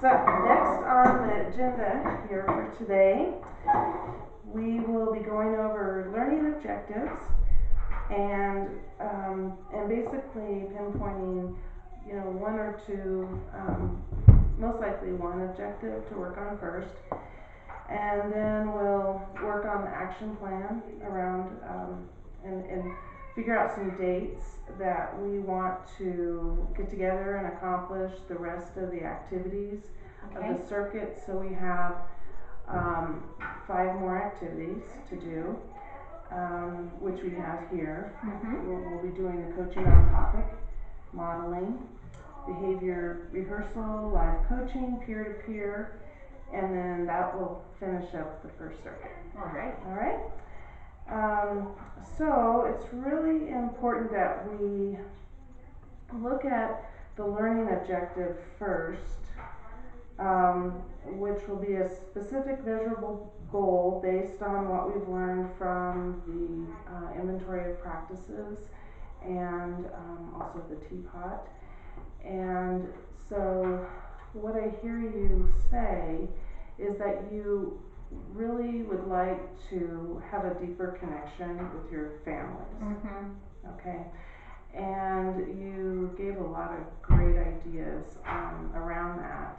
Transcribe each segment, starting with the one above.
So, next on the agenda here for today, we will be going over learning objectives and basically pinpointing, one or two, most likely one objective to work on first, and then we'll work on the action plan around and figure out some dates that we want to get together and accomplish the rest of the activities of the circuit. So we have 5 more activities to do, which we have here. We'll be doing the coaching on topic, modeling, behavior rehearsal, live coaching, peer-to-peer, and then that will finish up the first circuit. All right. All right? So it's really important that we look at the learning objective first, which will be a specific measurable goal based on what we've learned from the inventory of practices and also the teapot. And so what I hear you say is that you really would like to have a deeper connection with your families. Okay, and you gave a lot of great ideas around that.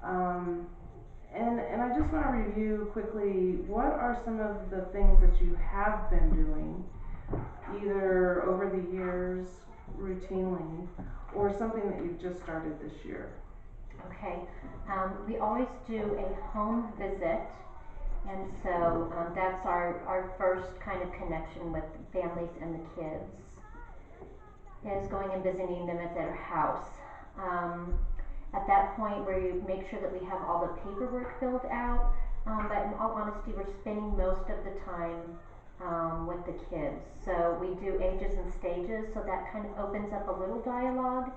And I just want to review quickly, what are some of the things that you have been doing, either over the years, routinely, or something that you've just started this year? Okay, we always do a home visit, and so that's our first kind of connection with families and the kids, is going and visiting them at their house. At that point where you make sure that we have all the paperwork filled out, but in all honesty we're spending most of the time with the kids. So we do ages and stages, so that kind of opens up a little dialogue,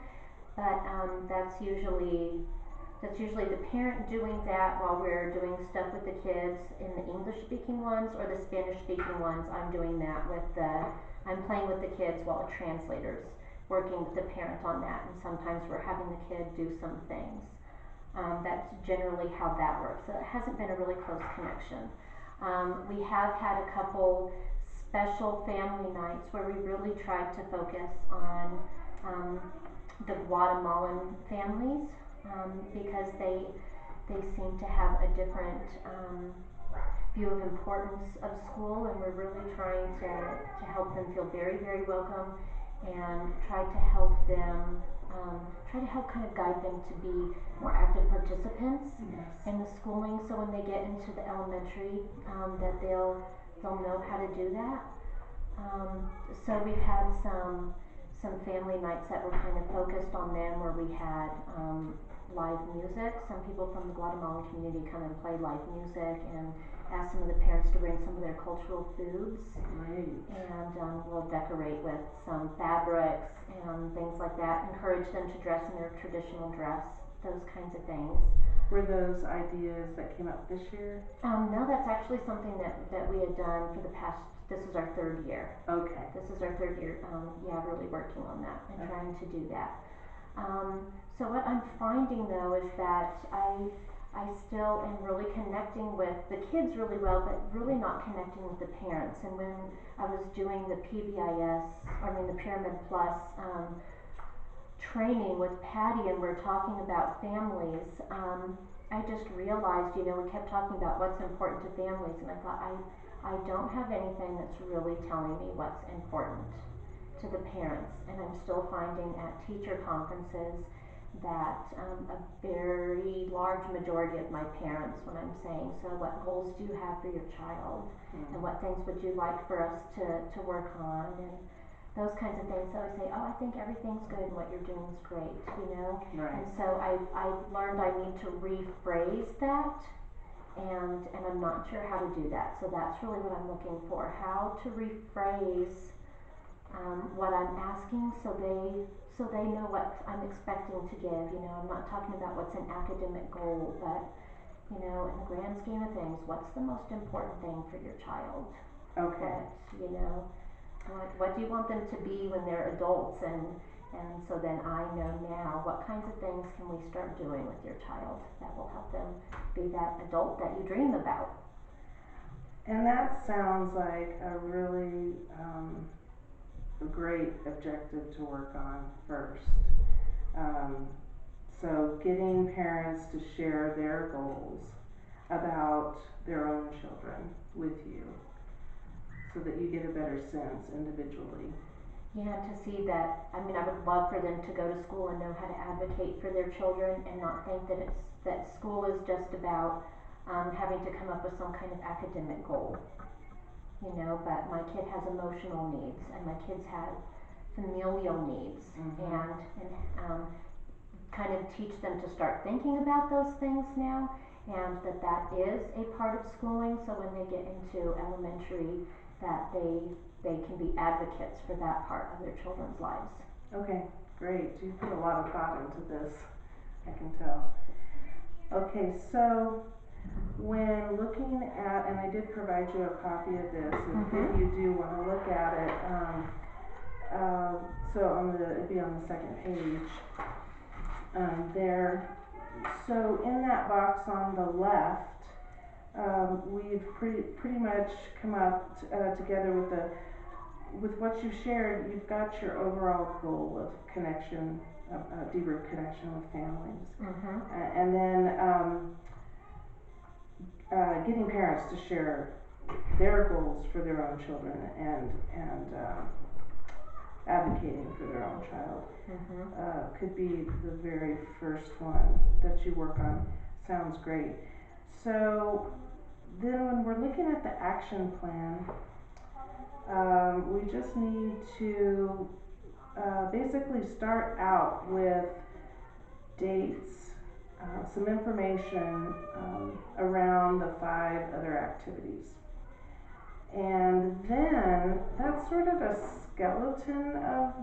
but that's usually the parent doing that while we're doing stuff with the kids. In the English speaking ones or the Spanish speaking ones, I'm doing that I'm playing with the kids while a translator's working with the parent on that, and sometimes we're having the kid do some things. That's generally how that works. So it hasn't been a really close connection. We have had a couple special family nights where we really tried to focus on the Guatemalan families, because they seem to have a different view of importance of school, and we're really trying to help them feel very, very welcome, and try to help kind of guide them to be more active participants in the schooling, so when they get into the elementary, that they'll know how to do that. So we've had some family nights that were kind of focused on them, where we had live music. Some people from the Guatemalan community come and play live music, and ask some of the parents to bring some of their cultural foods. Great. And we'll decorate with some fabrics and things like that, encourage them to dress in their traditional dress, those kinds of things. Were those ideas that came up this year? No, that's actually something that we had done for the past, this is our 3rd year. Okay. This is our 3rd year, really working on that and trying to do that. So what I'm finding though is that I still am really connecting with the kids really well, but really not connecting with the parents. And when I was doing the the Pyramid Plus training with Patty, and we're talking about families, I just realized, we kept talking about what's important to families, and I thought, I don't have anything that's really telling me what's important to the parents. And I'm still finding at teacher conferences that a very large majority of my parents, when I'm saying, so what goals do you have for your child, and what things would you like for us to work on, and those kinds of things. So I say, I think everything's good and what you're doing is great, Right. And so I've learned I need to rephrase that, and I'm not sure how to do that. So that's really what I'm looking for, how to rephrase what I'm asking, so they know what I'm expecting to give. I'm not talking about what's an academic goal, but in the grand scheme of things, what's the most important thing for your child? Okay. What do you want them to be when they're adults, and And so then I know now what kinds of things can we start doing with your child that will help them be that adult that you dream about. And that sounds like a really great objective to work on first. Um, so getting parents to share their goals about their own children with you so that you get a better sense individually. Yeah, to see that, I mean, I would love for them to go to school and know how to advocate for their children and not think that school is just about having to come up with some kind of academic goal, you know, but my kid has emotional needs and my kids have familial needs, and kind of teach them to start thinking about those things now, and that is a part of schooling, so when they get into elementary, that they can be advocates for that part of their children's lives. Okay, great. You put a lot of thought into this, I can tell. Okay, so when looking at, and I did provide you a copy of this, if you do want to look at it, so it'd be on the second page there. So in that box on the left, we've pretty much come up together with what you've shared. You've got your overall goal of connection, deeper connection with families, and then getting parents to share their goals for their own children and advocating for their own child. Could be the very first one that you work on. Sounds great. So then when we're looking at the action plan, we just need to basically start out with dates, some information around the 5 other activities. And then that's sort of a skeleton of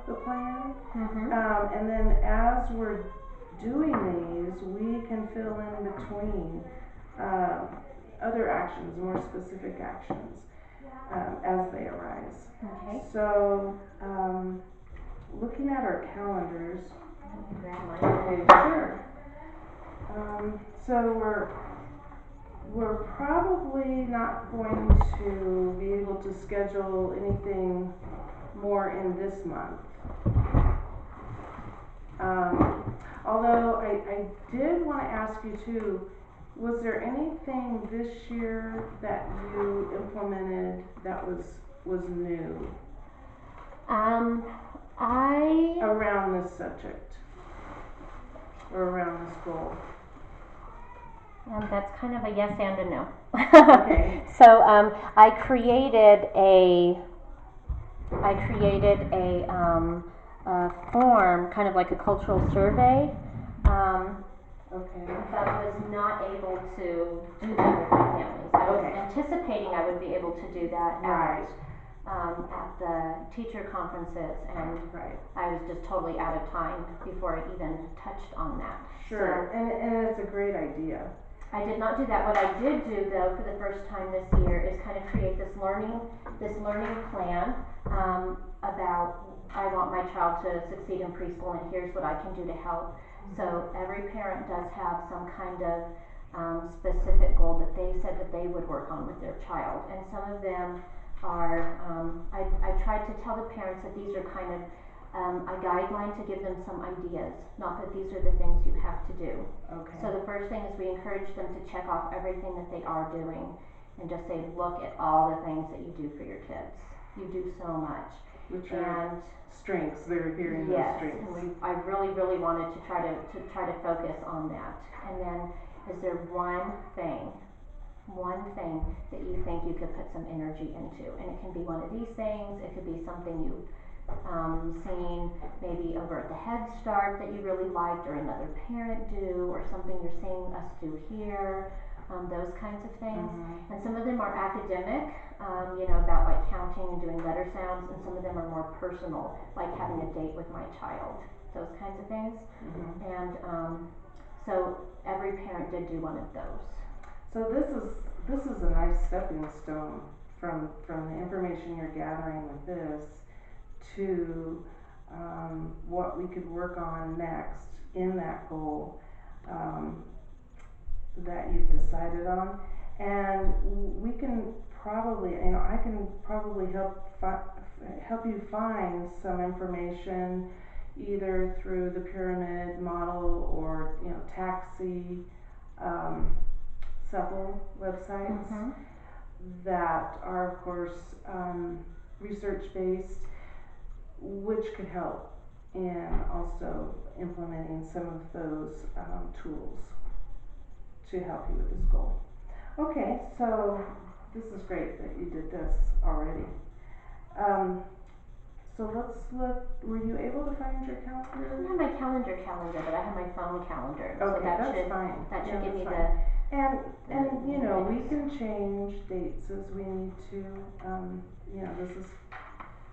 the plan. And then as we're doing these, we can fill in between other actions, more specific actions, as they arise. Okay. So, looking at our calendars. Let me grab mine. Okay, sure. So we're probably not going to be able to schedule anything more in this month. Although I did want to ask you too, was there anything this year that you implemented that was new around this subject or around this goal? That's kind of a yes and a no. Okay. So I created a form, kind of like a cultural survey. Okay. But was not able to do that with my families. I was anticipating I would be able to do that at the teacher conferences, and I was just totally out of time before I even touched on that. Sure, so, and it's a great idea. I did not do that. What I did do, though, for the first time this year is kind of create this learning plan about I want my child to succeed in preschool, and here's what I can do to help. So every parent does have some kind of specific goal that they said that they would work on with their child, and some of them are, I tried to tell the parents that these are kind of a guideline to give them some ideas, not that these are the things you have to do. Okay. So the first thing is we encourage them to check off everything that they are doing and just say, look at all the things that you do for your kids. You do so much. Which are strengths, they're hearing those strengths. And I really, really wanted to try to focus on that. And then, is there one thing that you think you could put some energy into? And it can be one of these things. It could be something you've seen maybe over at the Head Start that you really liked, or another parent do, or something you're seeing us do here. Those kinds of things. And some of them are academic, about like counting and doing letter sounds, and some of them are more personal, like having a date with my child, those kinds of things. And so every parent did do one of those. So this is a nice stepping stone from the information you're gathering with this to what we could work on next in that goal, that you've decided on. And we can probably, I can probably help you find some information either through the pyramid model or, taxi, Supple websites that are, of course, research-based, which could help in also implementing some of those tools to help you with this goal. Okay, so this is great that you did this already. So let's look, were you able to find your I calendar? don't have my calendar, but I have my phone calendar. So Okay, that that's should, fine. that should Yeah, give me that's fine. the, And we things. can change dates as we need to. This is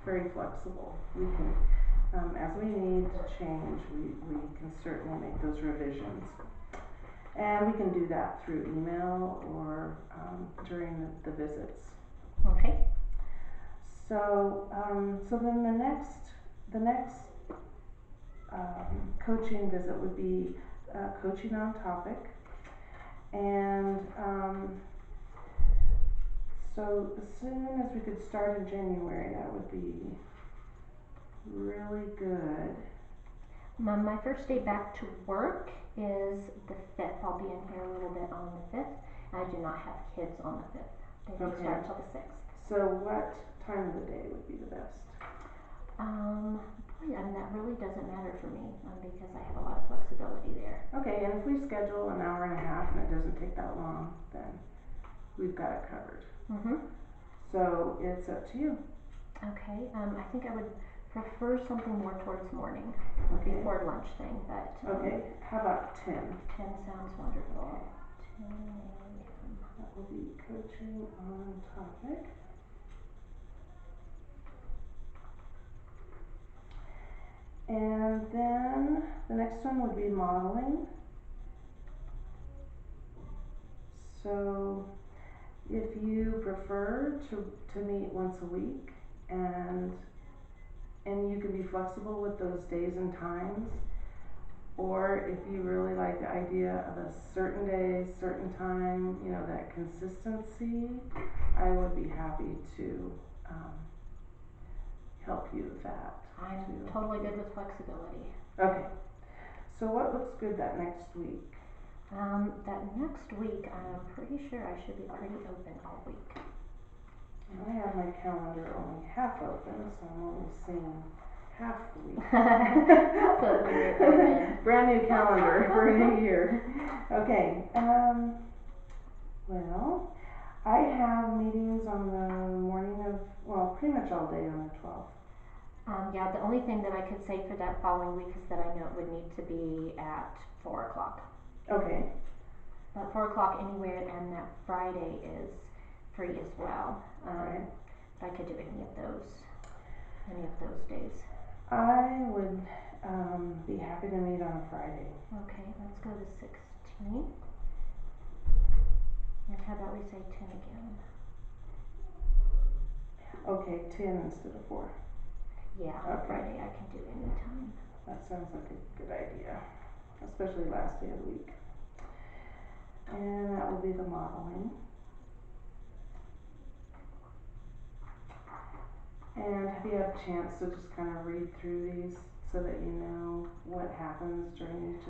very flexible. We can, as we need to change, we can certainly make those revisions. And we can do that through email or during the visits. okay. So then the next coaching visit would be coaching on topic. And so as soon as we could start in January, that would be really good. My first day back to work is the 5th. I'll be in here a little bit on the 5th. I do not have kids on the 5th. They don't Okay. start until the 6th. So what time of the day would be the best? That really doesn't matter for me because I have a lot of flexibility there. Okay, and if we schedule an hour and a half and it doesn't take that long, then we've got it covered. So it's up to you. Okay, I think I would prefer something more towards morning, Okay. before lunch thing, but. Okay, how about 10? 10 sounds wonderful. 10 a.m. That will be coaching on topic. And then the next one would be modeling. So if you prefer to meet once a week and you can be flexible with those days and times, or if you really like the idea of a certain day, certain time, that consistency, I would be happy to help you with that. I'm totally good with flexibility. Okay, so what looks good that next week? That next week, I'm pretty sure I should be pretty open all week. I have my calendar only half open, so I'm only seeing half the week. That's what when you're open. Brand new calendar for a new year. Okay, well, I have meetings on the morning of, pretty much all day on the 12th. Yeah, the only thing that I could say for that following week is that I know it would need to be at 4 o'clock. Okay. But 4 o'clock anywhere, and that Friday is free as well. Right. I could do any of those days. I would be happy to meet on a Friday. Okay, let's go to 16th. And how about we say 10 again? Okay, 10 instead of 4. Yeah, Okay. Friday I can do any time. That sounds like a good idea, especially last day of the week. And that will be the modeling. And have you had a chance to just kind of read through these so that you know what happens during each